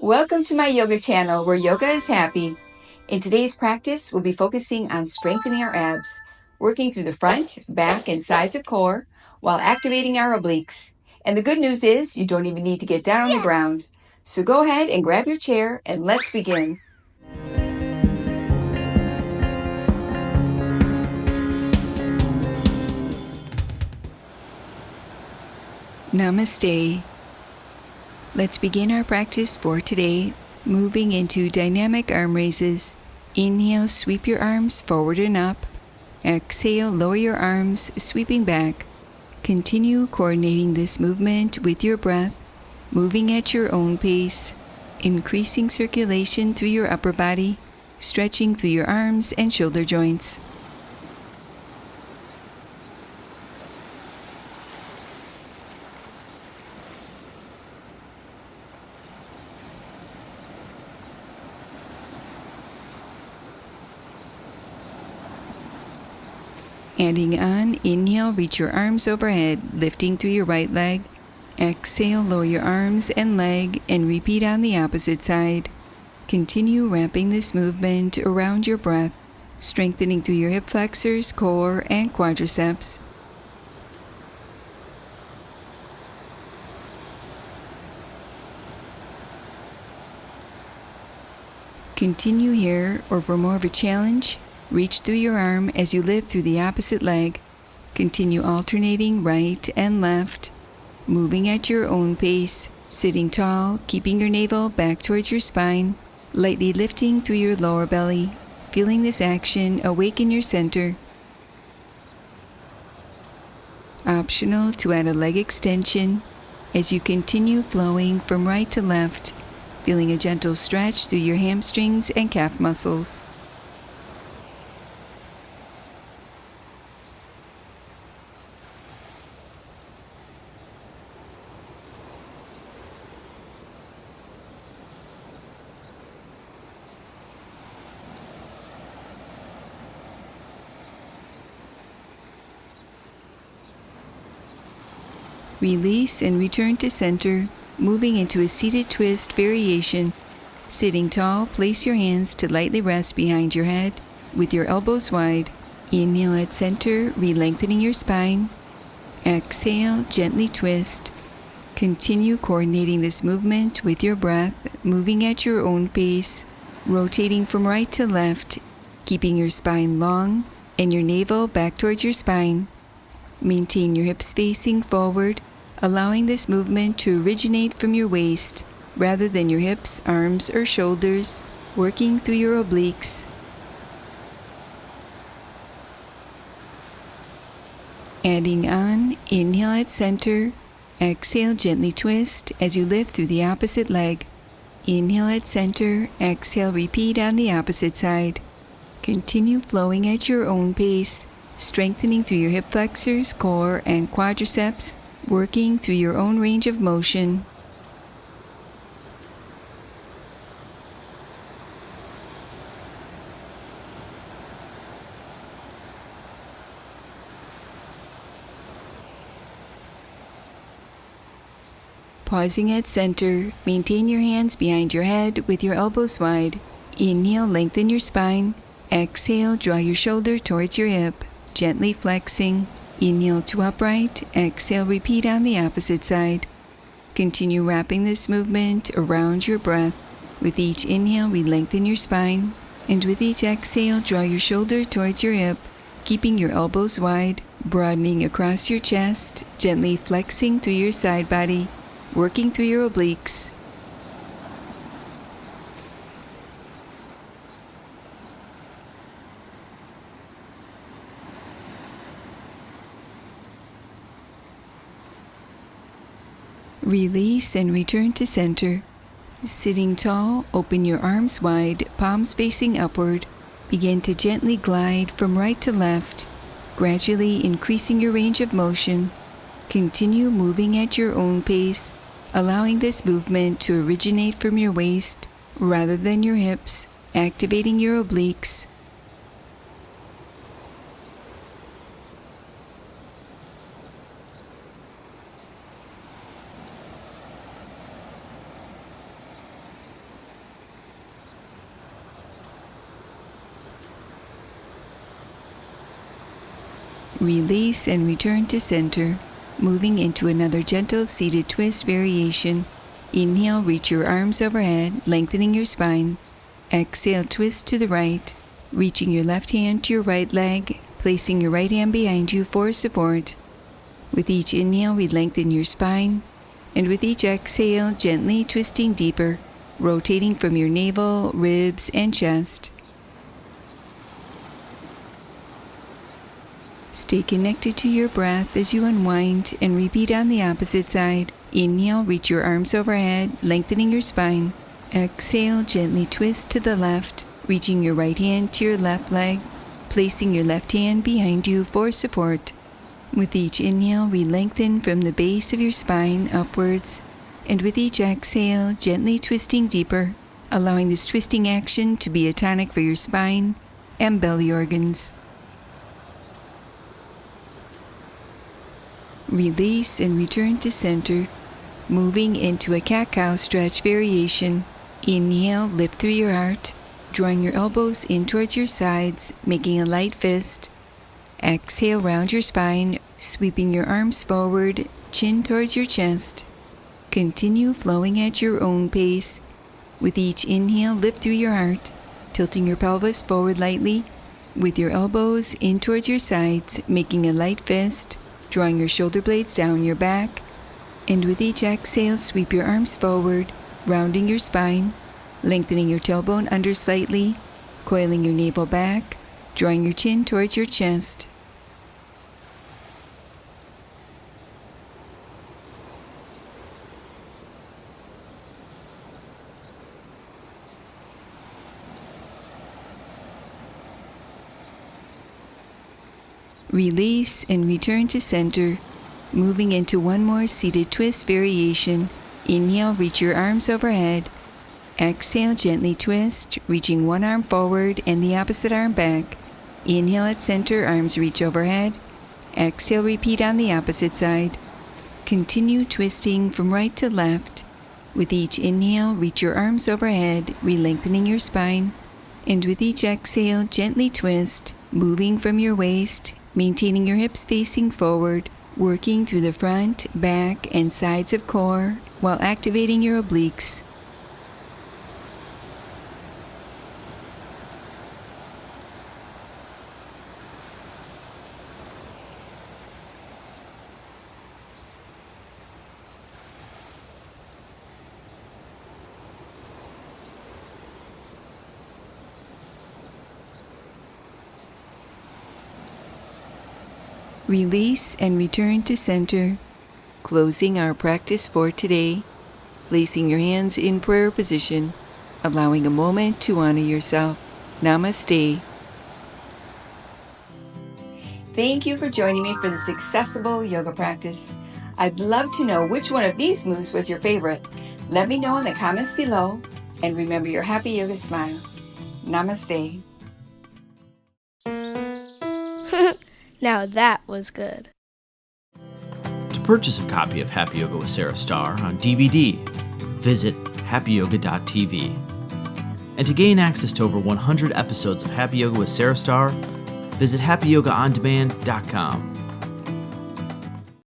Welcome to my yoga channel where yoga is happy. In today's practice, we'll be focusing on strengthening our abs, working through the front, back, and sides of core while activating our obliques. And the good news is you don't even need to get down on the ground. So go ahead and grab your chair and let's begin. Namaste. Let's begin our practice for today, moving into dynamic arm raises. Inhale, sweep your arms forward and up. Exhale, lower your arms, sweeping back. Continue coordinating this movement with your breath, moving at your own pace, increasing circulation through your upper body, stretching through your arms and shoulder joints. Adding on, inhale, reach your arms overhead, lifting through your right leg. Exhale, lower your arms and leg, and repeat on the opposite side. Continue wrapping this movement around your breath, strengthening through your hip flexors, core, and quadriceps. Continue here, or for more of a challenge, reach through your arm as you lift through the opposite leg. Continue alternating right and left, moving at your own pace, sitting tall, keeping your navel back towards your spine, lightly lifting through your lower belly, feeling this action awaken your center. Optional to add a leg extension as you continue flowing from right to left, feeling a gentle stretch through your hamstrings and calf muscles. Release and return to center, moving into a seated twist variation. Sitting tall, place your hands to lightly rest behind your head with your elbows wide. Inhale at center, re-lengthening your spine. Exhale, gently twist. Continue coordinating this movement with your breath, moving at your own pace, rotating from right to left, keeping your spine long and your navel back towards your spine. Maintain your hips facing forward, allowing this movement to originate from your waist rather than your hips, arms, or shoulders, working through your obliques. Adding on, inhale at center, exhale, gently twist as you lift through the opposite leg. Inhale at center, exhale, repeat on the opposite side. Continue flowing at your own pace, strengthening through your hip flexors, core, and quadriceps, working through your own range of motion. Pausing at center, maintain your hands behind your head with your elbows wide. Inhale, lengthen your spine. Exhale, draw your shoulder towards your hip, gently flexing. Inhale to upright, exhale, repeat on the opposite side. Continue wrapping this movement around your breath. With each inhale, re-lengthen your spine, and with each exhale, draw your shoulder towards your hip, keeping your elbows wide, broadening across your chest, gently flexing through your side body, working through your obliques. Release and return to center. Sitting tall, open your arms wide, palms facing upward. Begin to gently glide from right to left, gradually increasing your range of motion. Continue moving at your own pace, allowing this movement to originate from your waist rather than your hips, activating your obliques. Release and return to center, moving into another gentle seated twist variation. Inhale, reach your arms overhead, lengthening your spine. Exhale, twist to the right, reaching your left hand to your right leg, placing your right hand behind you for support. With each inhale, we lengthen your spine, and with each exhale, gently twisting deeper, rotating from your navel, ribs, and chest. Stay connected to your breath as you unwind and repeat on the opposite side. Inhale, reach your arms overhead, lengthening your spine. Exhale, gently twist to the left, reaching your right hand to your left leg, placing your left hand behind you for support. With each inhale, we lengthen from the base of your spine upwards, and with each exhale, gently twisting deeper, allowing this twisting action to be a tonic for your spine and belly organs. Release and return to center, moving into a cat-cow stretch variation. Inhale, lift through your heart, drawing your elbows in towards your sides, making a light fist. Exhale, round your spine, sweeping your arms forward, chin towards your chest. Continue flowing at your own pace. With each inhale, lift through your heart, tilting your pelvis forward lightly, with your elbows in towards your sides, making a light fist, drawing your shoulder blades down your back, and with each exhale, sweep your arms forward, rounding your spine, lengthening your tailbone under slightly, coiling your navel back, drawing your chin towards your chest. Release and return to center, moving into one more seated twist variation. Inhale, reach your arms overhead. Exhale, gently twist, reaching one arm forward and the opposite arm back. Inhale at center, arms reach overhead. Exhale, repeat on the opposite side. Continue twisting from right to left. With each inhale, reach your arms overhead, re-lengthening your spine. And with each exhale, gently twist, moving from your waist, maintaining your hips facing forward, working through the front, back, and sides of core while activating your obliques. Release and return to center, closing our practice for today, placing your hands in prayer position, allowing a moment to honor yourself. Namaste. Thank you for joining me for this accessible yoga practice. I'd love to know which one of these moves was your favorite. Let me know in the comments below, and remember your happy yoga smile. Namaste. Now that was good. To purchase a copy of Happy Yoga with Sarah Starr on DVD, visit happyyoga.tv. And to gain access to over 100 episodes of Happy Yoga with Sarah Starr, visit happyyogaondemand.com.